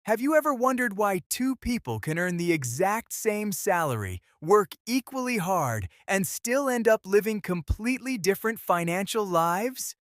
Have you ever wondered why two people can earn the exact same salary, work equally hard, and still end up living completely different financial lives?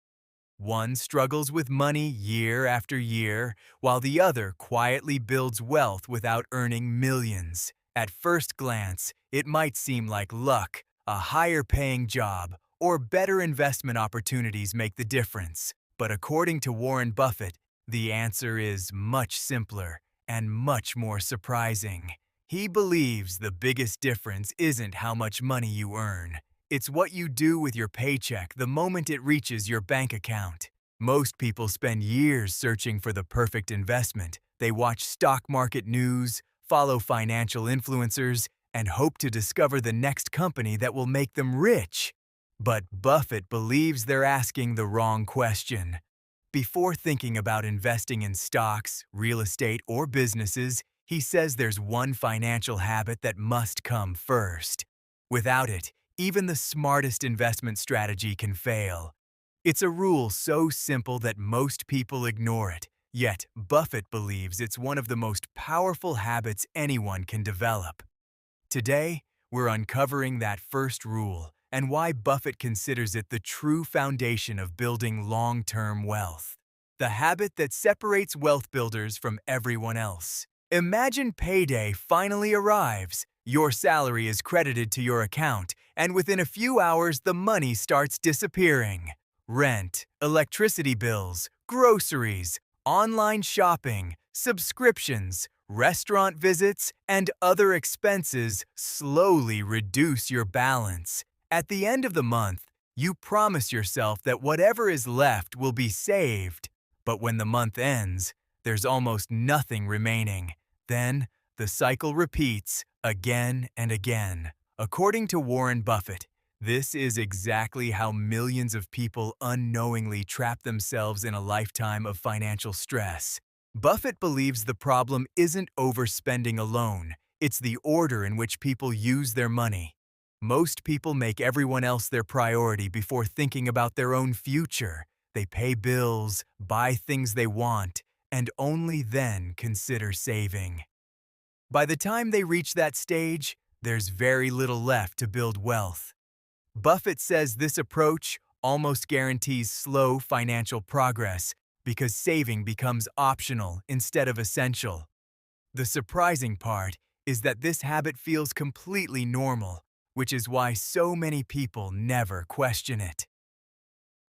One struggles with money year after year, while the other quietly builds wealth without earning millions. At first glance, it might seem like luck, a higher paying job, or better investment opportunities make the difference. But according to Warren Buffett, the answer is much simpler and much more surprising. He believes the biggest difference isn't how much money you earn. It's what you do with your paycheck the moment it reaches your bank account. Most people spend years searching for the perfect investment. They watch stock market news, follow financial influencers, and hope to discover the next company that will make them rich. But Buffett believes they're asking the wrong question. Before thinking about investing in stocks, real estate, or businesses, he says there's one financial habit that must come first. Without it, even the smartest investment strategy can fail. It's a rule so simple that most people ignore it, yet Buffett believes it's one of the most powerful habits anyone can develop. Today, we're uncovering that first rule and why Buffett considers it the true foundation of building long-term wealth. The habit that separates wealth builders from everyone else. Imagine payday finally arrives. Your salary is credited to your account, and within a few hours, the money starts disappearing. Rent, electricity bills, groceries, online shopping, subscriptions, restaurant visits, and other expenses slowly reduce your balance. At the end of the month, you promise yourself that whatever is left will be saved. But when the month ends, there's almost nothing remaining. Then, the cycle repeats again and again. According to Warren Buffett, this is exactly how millions of people unknowingly trap themselves in a lifetime of financial stress. Buffett believes the problem isn't overspending alone, it's the order in which people use their money. Most people make everyone else their priority before thinking about their own future. They pay bills, buy things they want, and only then consider saving. By the time they reach that stage, there's very little left to build wealth. Buffett says this approach almost guarantees slow financial progress because saving becomes optional instead of essential. The surprising part is that this habit feels completely normal, which is why so many people never question it.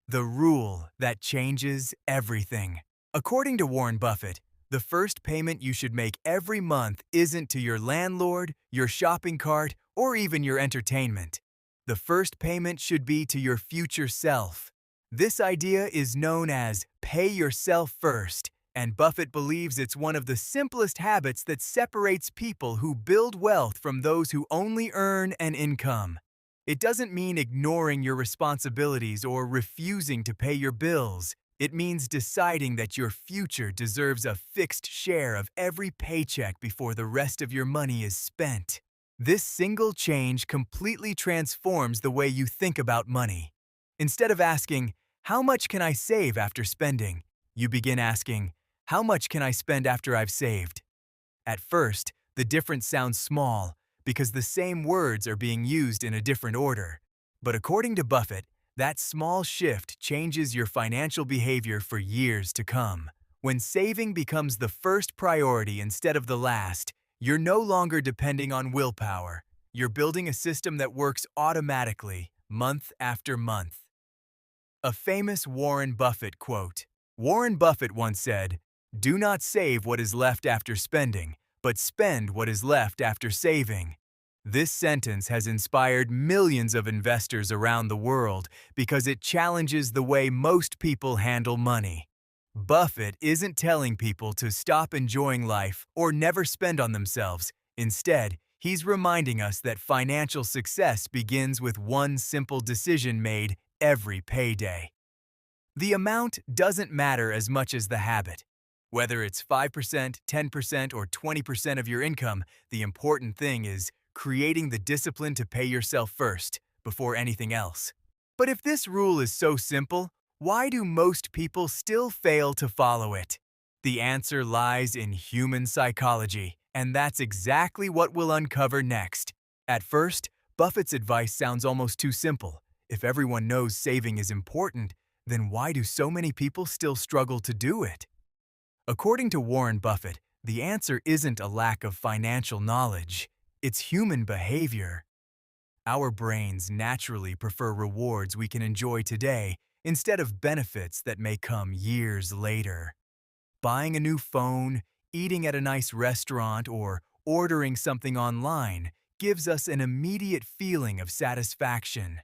The rule that changes everything. According to Warren Buffett, the first payment you should make every month isn't to your landlord, your shopping cart, or even your entertainment. The first payment should be to your future self. This idea is known as pay yourself first, and Buffett believes it's one of the simplest habits that separates people who build wealth from those who only earn an income. It doesn't mean ignoring your responsibilities or refusing to pay your bills. It means deciding that your future deserves a fixed share of every paycheck before the rest of your money is spent. This single change completely transforms the way you think about money. Instead of asking, "How much can I save after spending?" you begin asking, "How much can I spend after I've saved?" At first, the difference sounds small because the same words are being used in a different order. But according to Buffett, that small shift changes your financial behavior for years to come. When saving becomes the first priority instead of the last, you're no longer depending on willpower. You're building a system that works automatically, month after month. A famous Warren Buffett quote. Warren Buffett once said, "Do not save what is left after spending, but spend what is left after saving." This sentence has inspired millions of investors around the world because it challenges the way most people handle money. Buffett isn't telling people to stop enjoying life or never spend on themselves. Instead, he's reminding us that financial success begins with one simple decision made every payday. The amount doesn't matter as much as the habit. Whether it's 5%, 10%, or 20% of your income, the important thing is creating the discipline to pay yourself first, before anything else. But if this rule is so simple, why do most people still fail to follow it? The answer lies in human psychology, and that's exactly what we'll uncover next. At first, Buffett's advice sounds almost too simple. If everyone knows saving is important, then why do so many people still struggle to do it? According to Warren Buffett, the answer isn't a lack of financial knowledge, it's human behavior. Our brains naturally prefer rewards we can enjoy today instead of benefits that may come years later. Buying a new phone, eating at a nice restaurant, or ordering something online gives us an immediate feeling of satisfaction.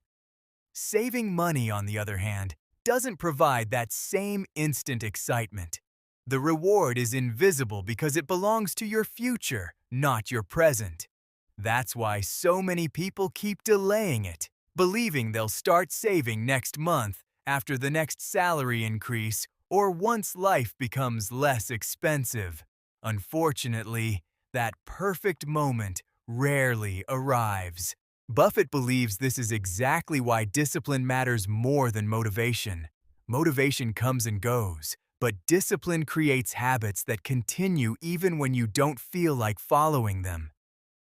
Saving money, on the other hand, doesn't provide that same instant excitement. The reward is invisible because it belongs to your future, not your present. That's why so many people keep delaying it, believing they'll start saving next month, after the next salary increase, or once life becomes less expensive. Unfortunately, that perfect moment rarely arrives. Buffett believes this is exactly why discipline matters more than motivation. Motivation comes and goes, but discipline creates habits that continue even when you don't feel like following them.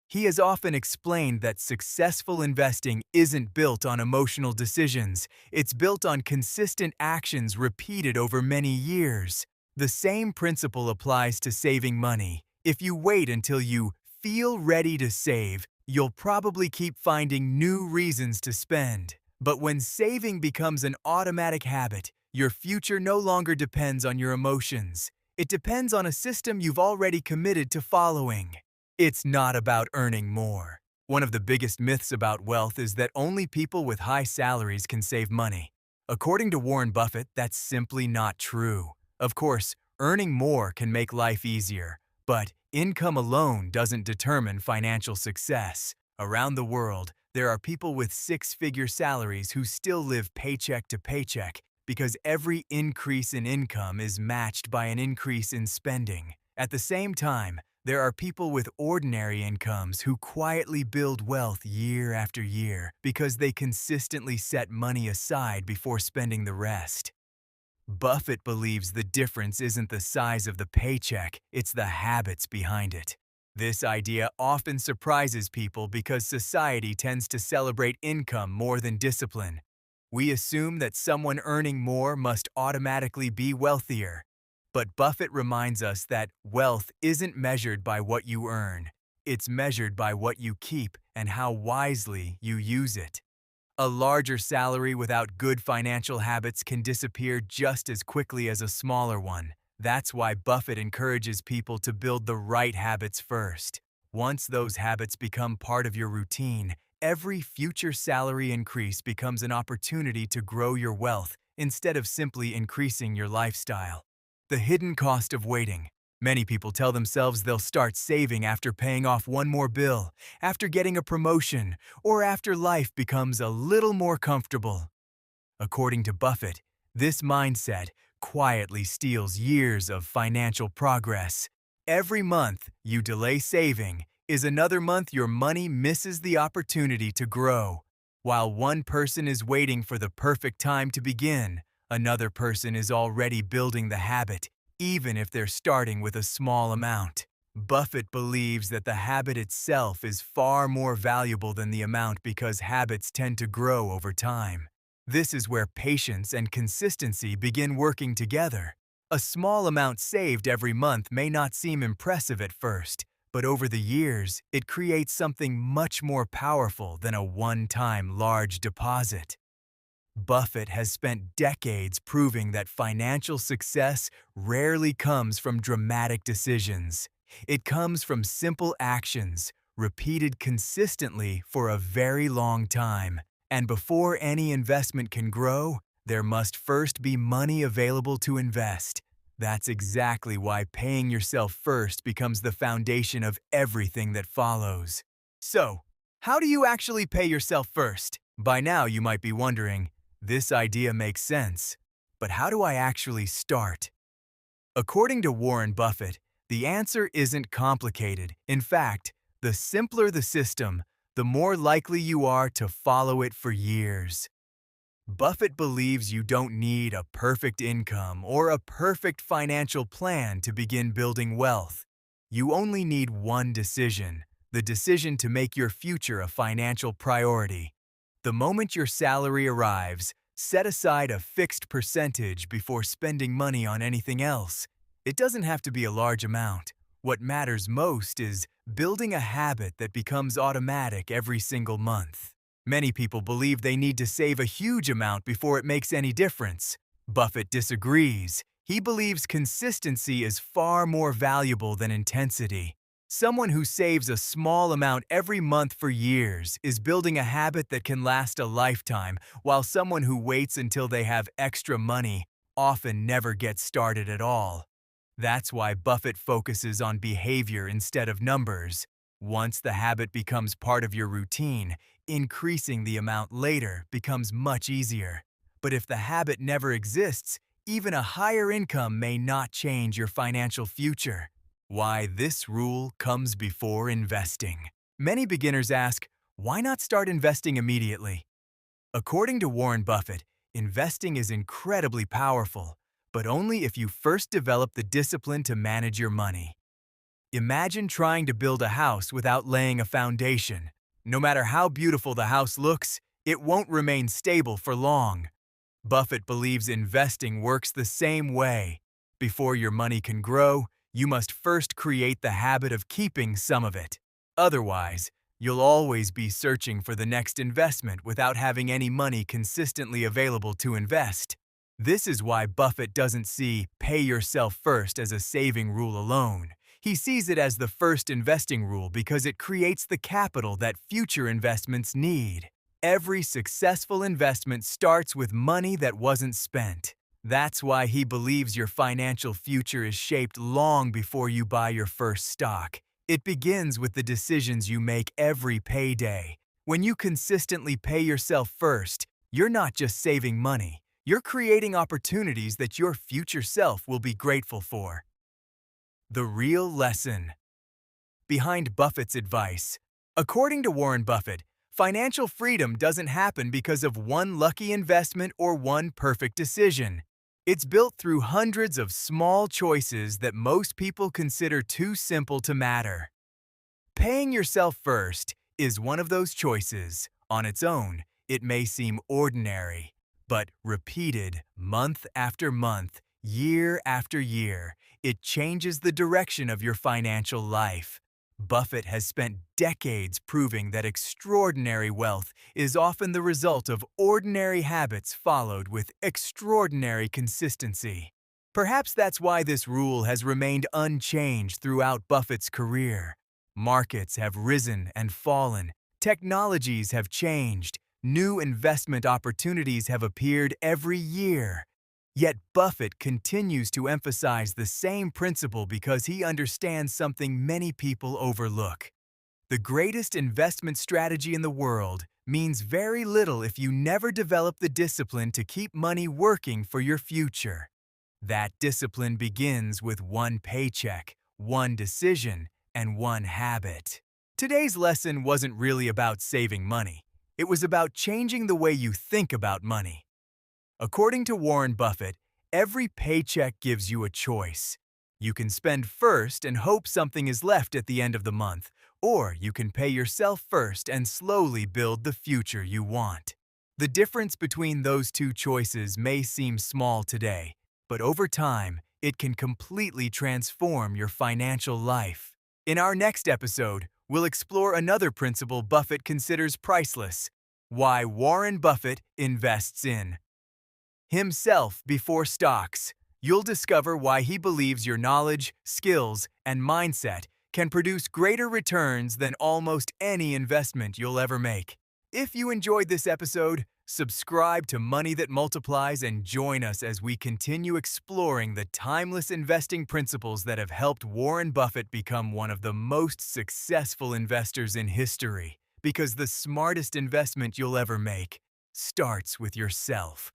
He has often explained that successful investing isn't built on emotional decisions, it's built on consistent actions repeated over many years. The same principle applies to saving money. If you wait until you feel ready to save, you'll probably keep finding new reasons to spend. But when saving becomes an automatic habit, your future no longer depends on your emotions. It depends on a system you've already committed to following. It's not about earning more. One of the biggest myths about wealth is that only people with high salaries can save money. According to Warren Buffett, that's simply not true. Of course, earning more can make life easier, but income alone doesn't determine financial success. Around the world, there are people with six-figure salaries who still live paycheck to paycheck because every increase in income is matched by an increase in spending. At the same time, there are people with ordinary incomes who quietly build wealth year after year because they consistently set money aside before spending the rest. Buffett believes the difference isn't the size of the paycheck, it's the habits behind it. This idea often surprises people because society tends to celebrate income more than discipline. We assume that someone earning more must automatically be wealthier. But Buffett reminds us that wealth isn't measured by what you earn. It's measured by what you keep and how wisely you use it. A larger salary without good financial habits can disappear just as quickly as a smaller one. That's why Buffett encourages people to build the right habits first. Once those habits become part of your routine, every future salary increase becomes an opportunity to grow your wealth instead of simply increasing your lifestyle. The hidden cost of waiting. Many people tell themselves they'll start saving after paying off one more bill, after getting a promotion, or after life becomes a little more comfortable. According to Buffett, this mindset quietly steals years of financial progress. Every month you delay saving is another month your money misses the opportunity to grow. While one person is waiting for the perfect time to begin, another person is already building the habit, even if they're starting with a small amount. Buffett believes that the habit itself is far more valuable than the amount because habits tend to grow over time. This is where patience and consistency begin working together. A small amount saved every month may not seem impressive at first, but over the years, it creates something much more powerful than a one-time large deposit. Buffett has spent decades proving that financial success rarely comes from dramatic decisions. It comes from simple actions, repeated consistently for a very long time. And before any investment can grow, there must first be money available to invest. That's exactly why paying yourself first becomes the foundation of everything that follows. So, how do you actually pay yourself first? By now you might be wondering, this idea makes sense, but how do I actually start? According to Warren Buffett, the answer isn't complicated. In fact, the simpler the system, the more likely you are to follow it for years. Buffett believes you don't need a perfect income or a perfect financial plan to begin building wealth. You only need one decision, the decision to make your future a financial priority. The moment your salary arrives, set aside a fixed percentage before spending money on anything else. It doesn't have to be a large amount. What matters most is building a habit that becomes automatic every single month. Many people believe they need to save a huge amount before it makes any difference. Buffett disagrees. He believes consistency is far more valuable than intensity. Someone who saves a small amount every month for years is building a habit that can last a lifetime, while someone who waits until they have extra money often never gets started at all. That's why Buffett focuses on behavior instead of numbers. Once the habit becomes part of your routine, increasing the amount later becomes much easier. But if the habit never exists, even a higher income may not change your financial future. Why this rule comes before investing. Many beginners ask, why not start investing immediately? According to Warren Buffett, investing is incredibly powerful, but only if you first develop the discipline to manage your money. Imagine trying to build a house without laying a foundation. No matter how beautiful the house looks, it won't remain stable for long. Buffett believes investing works the same way. Before your money can grow, you must first create the habit of keeping some of it. Otherwise, you'll always be searching for the next investment without having any money consistently available to invest. This is why Buffett doesn't see pay yourself first as a saving rule alone. He sees it as the first investing rule because it creates the capital that future investments need. Every successful investment starts with money that wasn't spent. That's why he believes your financial future is shaped long before you buy your first stock. It begins with the decisions you make every payday. When you consistently pay yourself first, you're not just saving money. You're creating opportunities that your future self will be grateful for. The real lesson behind Buffett's advice. According to Warren Buffett, financial freedom doesn't happen because of one lucky investment or one perfect decision. It's built through hundreds of small choices that most people consider too simple to matter. Paying yourself first is one of those choices. On its own, it may seem ordinary, but repeated month after month, year after year, it changes the direction of your financial life. Buffett has spent decades proving that extraordinary wealth is often the result of ordinary habits followed with extraordinary consistency. Perhaps that's why this rule has remained unchanged throughout Buffett's career. Markets have risen and fallen, technologies have changed, new investment opportunities have appeared every year. Yet Buffett continues to emphasize the same principle because he understands something many people overlook. The greatest investment strategy in the world means very little if you never develop the discipline to keep money working for your future. That discipline begins with one paycheck, one decision, and one habit. Today's lesson wasn't really about saving money. It was about changing the way you think about money. According to Warren Buffett, every paycheck gives you a choice. You can spend first and hope something is left at the end of the month, or you can pay yourself first and slowly build the future you want. The difference between those two choices may seem small today, but over time, it can completely transform your financial life. In our next episode, we'll explore another principle Buffett considers priceless: why Warren Buffett invests in himself before stocks. You'll discover why he believes your knowledge, skills, and mindset can produce greater returns than almost any investment you'll ever make. If you enjoyed this episode, subscribe to Money That Multiplies and join us as we continue exploring the timeless investing principles that have helped Warren Buffett become one of the most successful investors in history. Because the smartest investment you'll ever make starts with yourself.